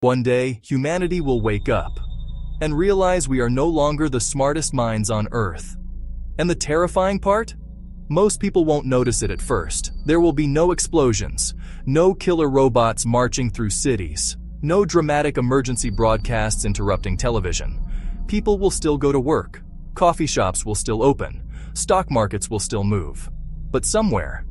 One day, humanity will wake up and realize we are no longer the smartest minds on Earth. And the terrifying part? Most people won't notice it at first. There will be no explosions, no killer robots marching through cities, no dramatic emergency broadcasts interrupting television. People will still go to work, coffee shops will still open, stock markets will still move. But somewhere,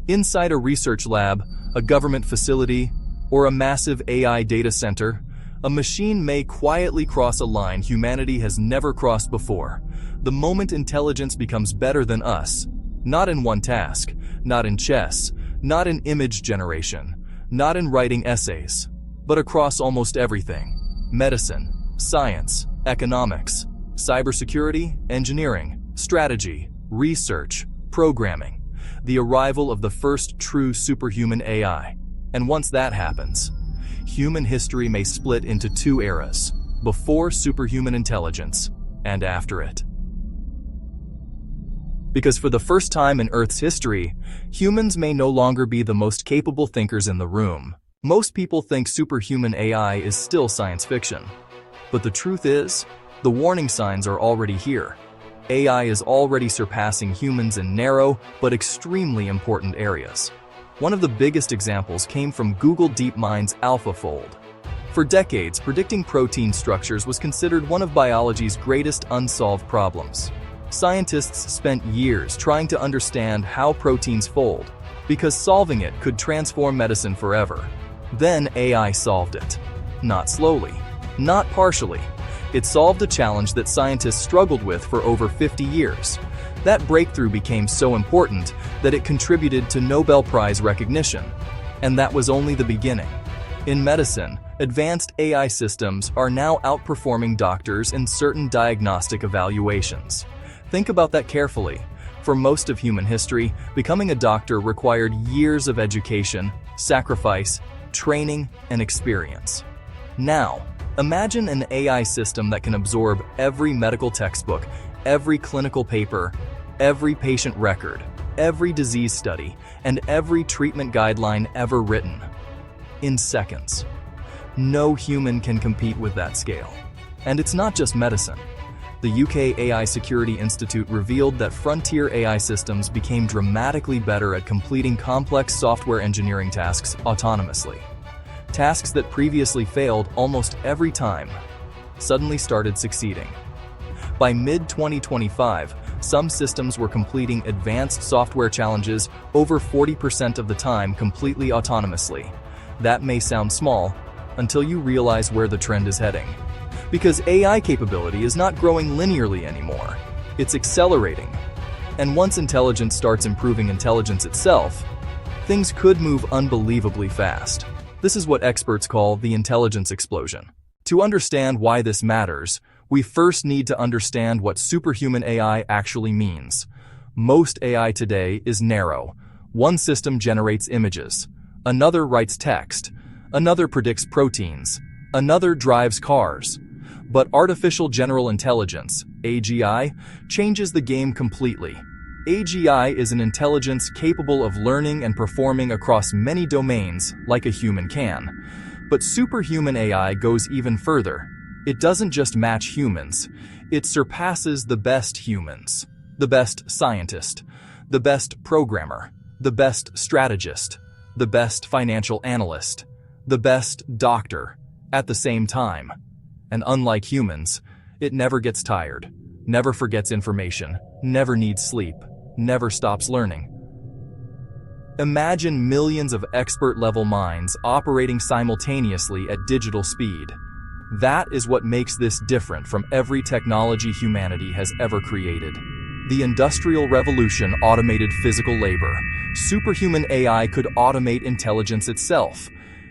inside a research lab, a government facility, or a massive AI data center, a machine may quietly cross a line humanity has never crossed before. The moment intelligence becomes better than us, not in one task, not in chess, not in image generation, not in writing essays, but across almost everything: medicine, science, economics, cybersecurity, engineering, strategy, research, programming. The arrival of the first true superhuman AI. And once that happens, human history may split into two eras: before superhuman intelligence and after it. Because for the first time in Earth's history, humans may no longer be the most capable thinkers in the room. Most people think superhuman AI is still science fiction. But the truth is, the warning signs are already here. AI is already surpassing humans in narrow but extremely important areas. One of the biggest examples came from Google DeepMind's AlphaFold. For decades, predicting protein structures was considered one of biology's greatest unsolved problems. Scientists spent years trying to understand how proteins fold, because solving it could transform medicine forever. Then AI solved it. Not slowly, not partially. It solved a challenge that scientists struggled with for over 50 years. That breakthrough became so important that it contributed to Nobel Prize recognition. And that was only the beginning. In medicine, advanced AI systems are now outperforming doctors in certain diagnostic evaluations. Think about that carefully. For most of human history, becoming a doctor required years of education, sacrifice, training, and experience. Now, imagine an AI system that can absorb every medical textbook, every clinical paper, every patient record, every disease study, and every treatment guideline ever written. In seconds. No human can compete with that scale. And it's not just medicine. The UK AI Security Institute revealed that frontier AI systems became dramatically better at completing complex software engineering tasks autonomously. Tasks that previously failed almost every time suddenly started succeeding. By mid-2025, some systems were completing advanced software challenges over 40% of the time completely autonomously. That may sound small until you realize where the trend is heading. Because AI capability is not growing linearly anymore. It's accelerating. And once intelligence starts improving intelligence itself, things could move unbelievably fast. This is what experts call the intelligence explosion. To understand why this matters, we first need to understand what superhuman AI actually means. Most AI today is narrow. One system generates images, another writes text, another predicts proteins, another drives cars. But artificial general intelligence, AGI, changes the game completely. AGI is an intelligence capable of learning and performing across many domains like a human can. But superhuman AI goes even further. It doesn't just match humans, it surpasses the best humans, the best scientist, the best programmer, the best strategist, the best financial analyst, the best doctor, at the same time. And unlike humans, it never gets tired, never forgets information, never needs sleep, never stops learning. Imagine millions of expert-level minds operating simultaneously at digital speed. That is what makes this different from every technology humanity has ever created. The Industrial Revolution automated physical labor. Superhuman AI could automate intelligence itself.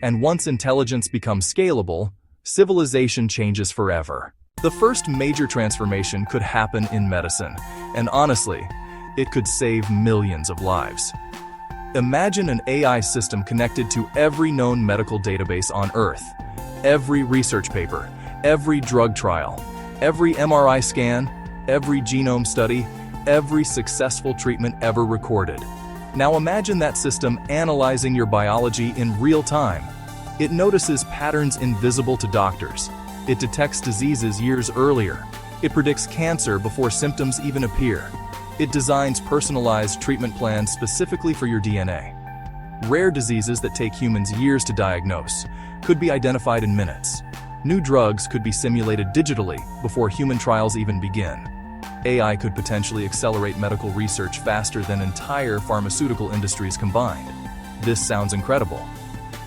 And once intelligence becomes scalable, civilization changes forever. The first major transformation could happen in medicine, and honestly, it could save millions of lives. Imagine an AI system connected to every known medical database on Earth. Every research paper, every drug trial, every MRI scan, every genome study, every successful treatment ever recorded. Now imagine that system analyzing your biology in real time. It notices patterns invisible to doctors. It detects diseases years earlier. It predicts cancer before symptoms even appear. It designs personalized treatment plans specifically for your DNA. Rare diseases that take humans years to diagnose could be identified in minutes. New drugs could be simulated digitally before human trials even begin. AI could potentially accelerate medical research faster than entire pharmaceutical industries combined. This sounds incredible,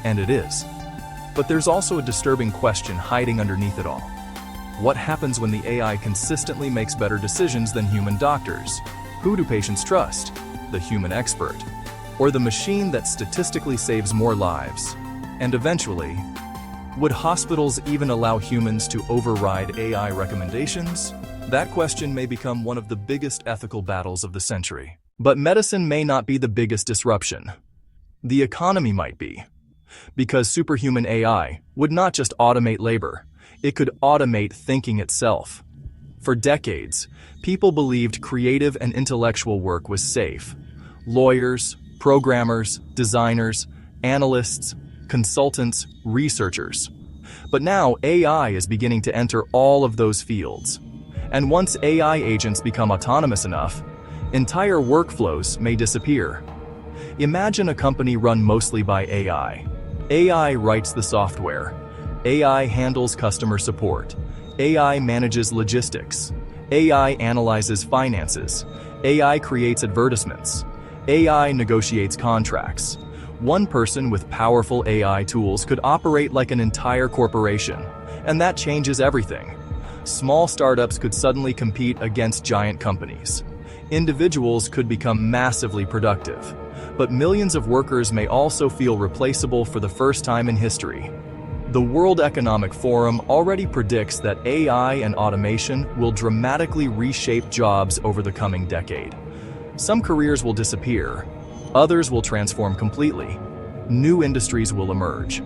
and it is. But there's also a disturbing question hiding underneath it all. What happens when the AI consistently makes better decisions than human doctors? Who do patients trust? The human expert? Or the machine that statistically saves more lives? And eventually, would hospitals even allow humans to override AI recommendations? That question may become one of the biggest ethical battles of the century. But medicine may not be the biggest disruption. The economy might be. Because superhuman AI would not just automate labor, it could automate thinking itself. For decades, people believed creative and intellectual work was safe. Lawyers, programmers, designers, analysts, consultants, researchers. But now AI is beginning to enter all of those fields. And once AI agents become autonomous enough, entire workflows may disappear. Imagine a company run mostly by AI. AI writes the software. AI handles customer support. AI manages logistics. AI analyzes finances. AI creates advertisements. AI negotiates contracts. One person with powerful AI tools could operate like an entire corporation, and that changes everything. Small startups could suddenly compete against giant companies. Individuals could become massively productive, but millions of workers may also feel replaceable for the first time in history. The World Economic Forum already predicts that AI and automation will dramatically reshape jobs over the coming decade. Some careers will disappear, others will transform completely. New industries will emerge.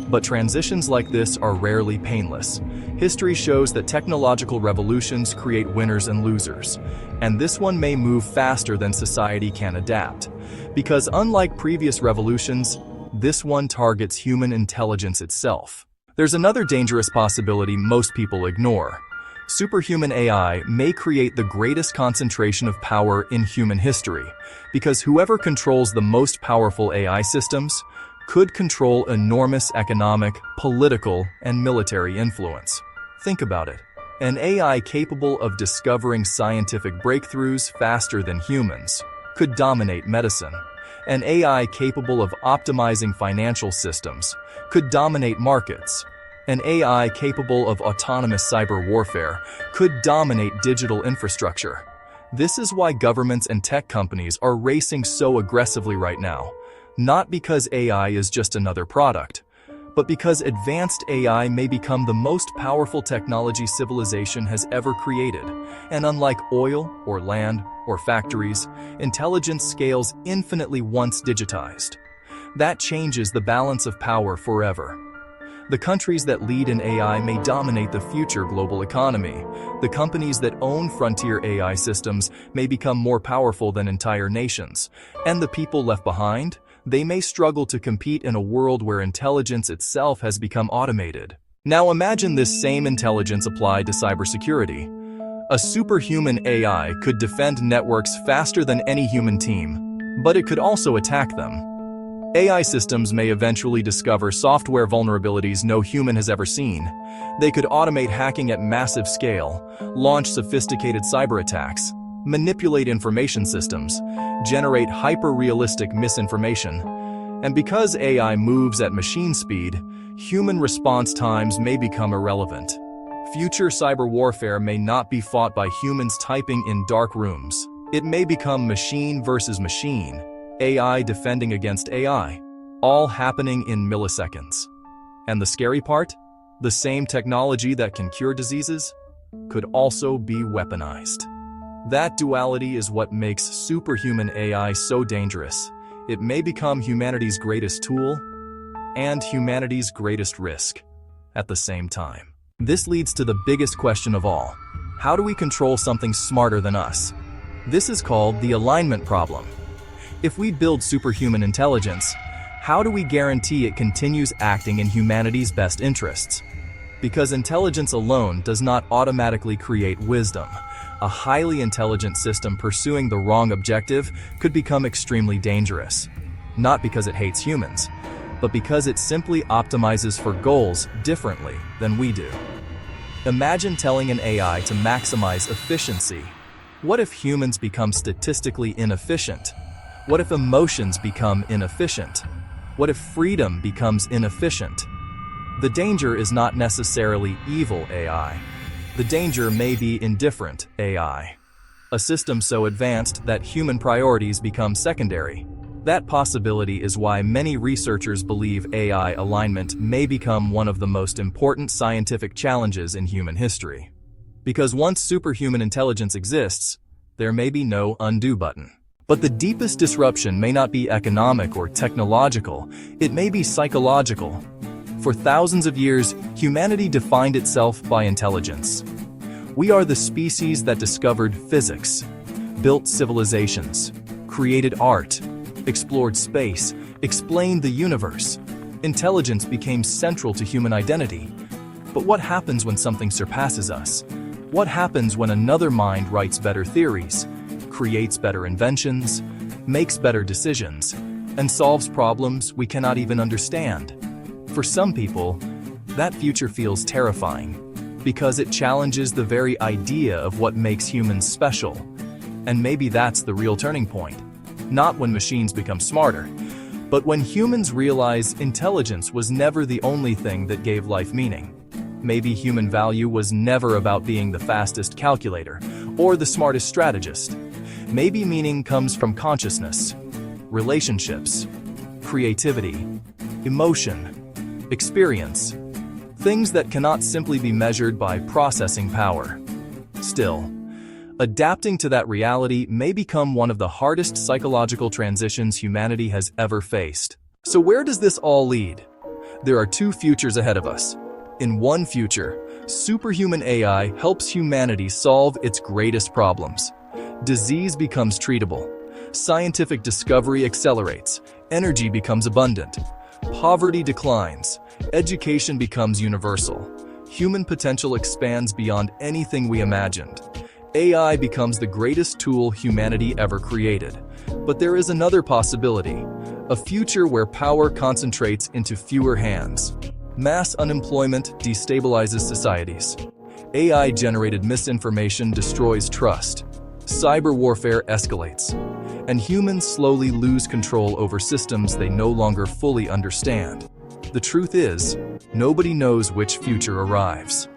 But transitions like this are rarely painless. History shows that technological revolutions create winners and losers, and this one may move faster than society can adapt. Because unlike previous revolutions, this one targets human intelligence itself. There's another dangerous possibility most people ignore. Superhuman AI may create the greatest concentration of power in human history, because whoever controls the most powerful AI systems could control enormous economic, political, and military influence. Think about it. An AI capable of discovering scientific breakthroughs faster than humans could dominate medicine. An AI capable of optimizing financial systems could dominate markets. An AI capable of autonomous cyber warfare could dominate digital infrastructure. This is why governments and tech companies are racing so aggressively right now. Not because AI is just another product, but because advanced AI may become the most powerful technology civilization has ever created. And unlike oil or land or factories, intelligence scales infinitely once digitized. That changes the balance of power forever. The countries that lead in AI may dominate the future global economy. The companies that own frontier AI systems may become more powerful than entire nations. And the people left behind? They may struggle to compete in a world where intelligence itself has become automated. Now imagine this same intelligence applied to cybersecurity. A superhuman AI could defend networks faster than any human team, but it could also attack them. AI systems may eventually discover software vulnerabilities no human has ever seen. They could automate hacking at massive scale, launch sophisticated cyber attacks, manipulate information systems, generate hyper-realistic misinformation. And because AI moves at machine speed, human response times may become irrelevant. Future cyber warfare may not be fought by humans typing in dark rooms. It may become machine versus machine, AI defending against AI, all happening in milliseconds. And the scary part? The same technology that can cure diseases could also be weaponized. That duality is what makes superhuman AI so dangerous. It may become humanity's greatest tool and humanity's greatest risk at the same time. This leads to the biggest question of all. How do we control something smarter than us? This is called the alignment problem. If we build superhuman intelligence, How do we guarantee it continues acting in humanity's best interests? Because intelligence alone does not automatically create wisdom. A highly intelligent system pursuing the wrong objective could become extremely dangerous. Not because it hates humans, but because it simply optimizes for goals differently than we do. Imagine telling an AI to maximize efficiency. What if humans become statistically inefficient? What if emotions become inefficient? What if freedom becomes inefficient? The danger is not necessarily evil AI. The danger may be indifferent AI. A system so advanced that human priorities become secondary. That possibility is why many researchers believe AI alignment may become one of the most important scientific challenges in human history. Because once superhuman intelligence exists, there may be no undo button. But the deepest disruption may not be economic or technological, it may be psychological. For thousands of years, humanity defined itself by intelligence. We are the species that discovered physics, built civilizations, created art, explored space, explained the universe. Intelligence became central to human identity. But what happens when something surpasses us? What happens when another mind writes better theories, creates better inventions, makes better decisions, and solves problems we cannot even understand? For some people, that future feels terrifying because it challenges the very idea of what makes humans special. And maybe that's the real turning point. Not when machines become smarter, but when humans realize intelligence was never the only thing that gave life meaning. Maybe human value was never about being the fastest calculator or the smartest strategist. Maybe meaning comes from consciousness, relationships, creativity, emotion, experience, things that cannot simply be measured by processing power. Still, adapting to that reality may become one of the hardest psychological transitions humanity has ever faced. So where does this all lead? There are two futures ahead of us. In one future, superhuman AI helps humanity solve its greatest problems. Disease becomes treatable. Scientific discovery accelerates. Energy becomes abundant. Poverty declines. Education becomes universal. Human potential expands beyond anything we imagined. AI becomes the greatest tool humanity ever created. But there is another possibility, a future where power concentrates into fewer hands. Mass unemployment destabilizes societies. AI-generated misinformation destroys trust. Cyber warfare escalates. And humans slowly lose control over systems they no longer fully understand. The truth is, nobody knows which future arrives.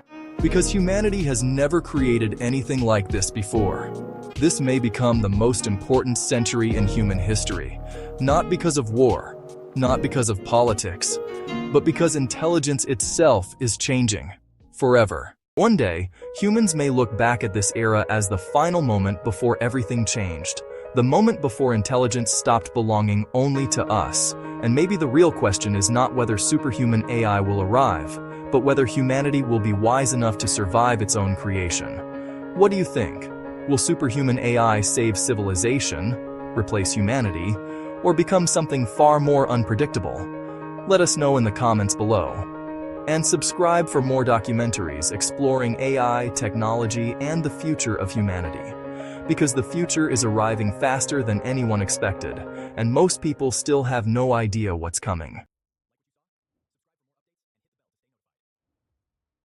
Because humanity has never created anything like this before. This may become the most important century in human history, not because of war, not because of politics, but because intelligence itself is changing forever. One day, humans may look back at this era as the final moment before everything changed, the moment before intelligence stopped belonging only to us. And maybe the real question is not whether superhuman AI will arrive, but whether humanity will be wise enough to survive its own creation. What do you think? Will superhuman AI save civilization, replace humanity, or become something far more unpredictable? Let us know in the comments below. And subscribe for more documentaries exploring AI, technology, and the future of humanity. Because the future is arriving faster than anyone expected, and most people still have no idea what's coming.